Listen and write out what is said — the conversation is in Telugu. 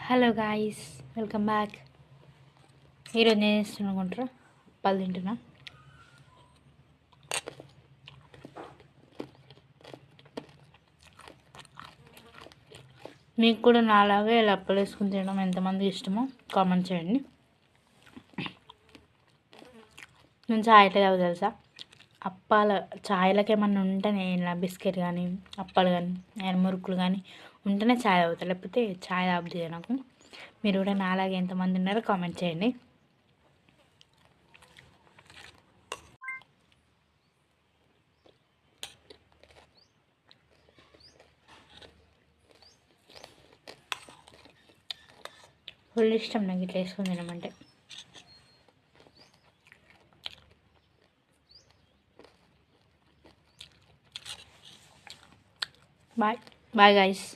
Hello guys, welcome back. ఈరోజు నేను చేస్తున్నా అనుకుంటారా, అప్పాలు తింటున్నా. మీకు కూడా నాలాగే ఇలా అప్పాలు వేసుకుని తినడం ఎంతమందికి ఇష్టమో కామెంట్ చేయండి. నేను చాయ్ ఎట్లా తాగు తెలుసా? అప్పాల చాయ్లకి ఏమన్నా ఉంటేనే ఇలా బిస్కెట్ కానీ అప్పాలు కానీ మురుకులు కానీ ఉంటేనే చాయ్ తాగుతా, లేకపోతే చాయ్ తాగుతుంది నాకు. మీరు కూడా నాలాగే ఎంతమంది ఉన్నారో కామెంట్ చేయండి. ఫుల్ ఇష్టం నాకు ఇట్లా వేసుకుని తినమంటే. Bye bye guys.